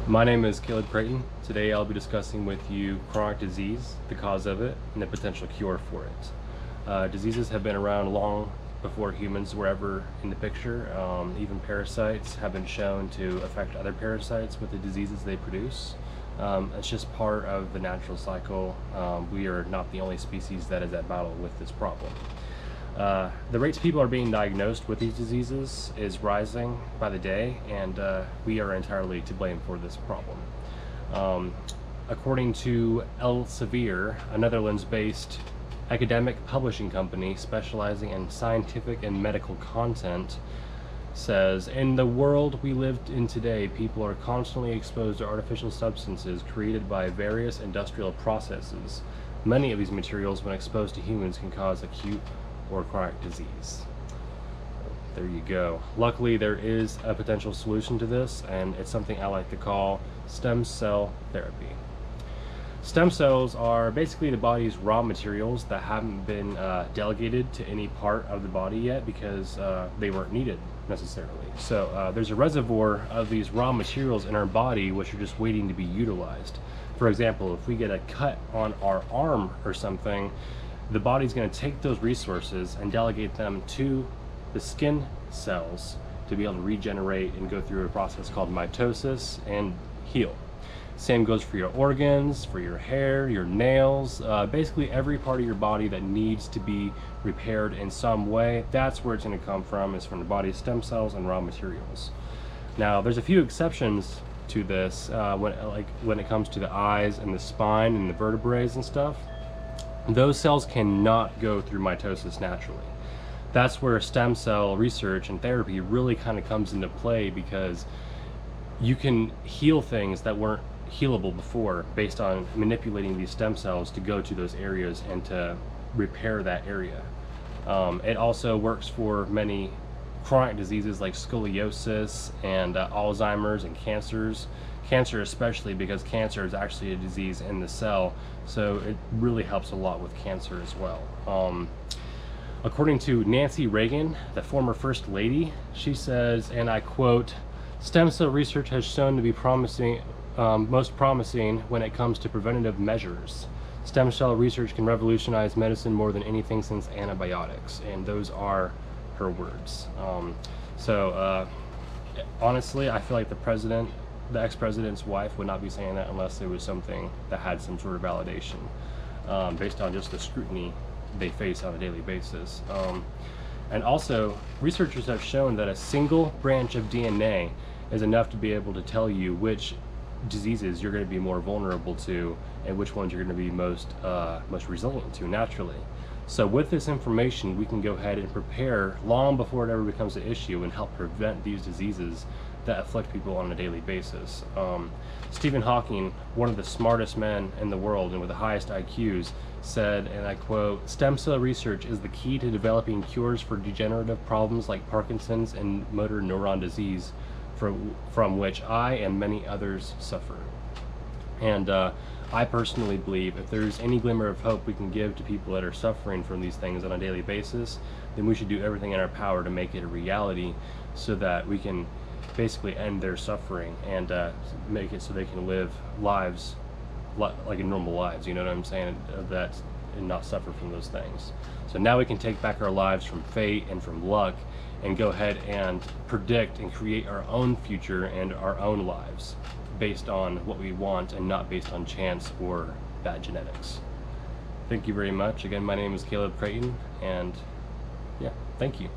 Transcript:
My name is Craeton. Today I'll be discussing with you chronic disease, the cause of it, and the potential cure for it. Diseases have been around long before humans were ever in the picture. Even parasites have been shown to affect other parasites with the diseases they produce. It's just part of the natural cycle. We are not the only species that is at battle with this problem. The rates people are being diagnosed with these diseases is rising by the day, and we are entirely to blame for this problem. According to Elsevier, a Netherlands-based academic publishing company specializing in scientific and medical content, says, in the world we live in today, people are constantly exposed to artificial substances created by various industrial processes. Many of these materials, when exposed to humans, can cause acute or chronic disease. There you go. Luckily, there is a potential solution to this, and it's something I like to call stem cell therapy. Stem cells are basically the body's raw materials that haven't been delegated to any part of the body yet because they weren't needed necessarily. So there's a reservoir of these raw materials in our body which are just waiting to be utilized. For example, if we get a cut on our arm or something, the body's going to take those resources and delegate them to the skin cells to be able to regenerate and go through a process called mitosis and heal. Same goes for your organs, for your hair, your nails, basically every part of your body that needs to be repaired in some way. That's where it's going to come from, is from the body's stem cells and raw materials. Now, there's a few exceptions to this when it comes to the eyes and the spine and the vertebrae and stuff. Those cells cannot go through mitosis naturally. That's where stem cell research and therapy really kind of comes into play, because you can heal things that weren't healable before based on manipulating these stem cells to go to those areas and to repair that area. It also works for many chronic diseases like scoliosis and Alzheimer's and cancers. Cancer especially, because cancer is actually a disease in the cell, so it really helps a lot with cancer as well. According to Nancy Reagan, the former First Lady, she says, and I quote, "Stem cell research has shown to be most promising when it comes to preventative measures. Stem cell research can revolutionize medicine more than anything since antibiotics," and those are her words. Honestly, I feel like the ex-president's wife would not be saying that unless it was something that had some sort of validation, based on just the scrutiny they face on a daily basis. And also, researchers have shown that a single branch of DNA is enough to be able to tell you which diseases you're going to be more vulnerable to and which ones you're going to be most resilient to naturally. So with this information, we can go ahead and prepare long before it ever becomes an issue and help prevent these diseases that afflict people on a daily basis. Stephen Hawking, one of the smartest men in the world and with the highest IQs, said, and I quote, "Stem cell research is the key to developing cures for degenerative problems like Parkinson's and motor neuron disease, from which I and many others suffer." And I personally believe if there's any glimmer of hope we can give to people that are suffering from these things on a daily basis, then we should do everything in our power to make it a reality so that we can basically end their suffering and make it so they can live lives like normal lives, you know what I'm saying, and not suffer from those things. So now we can take back our lives from fate and from luck and go ahead and predict and create our own future and our own lives based on what we want and not based on chance or bad genetics. Thank you very much. Again, my name is Craeton, and yeah, thank you.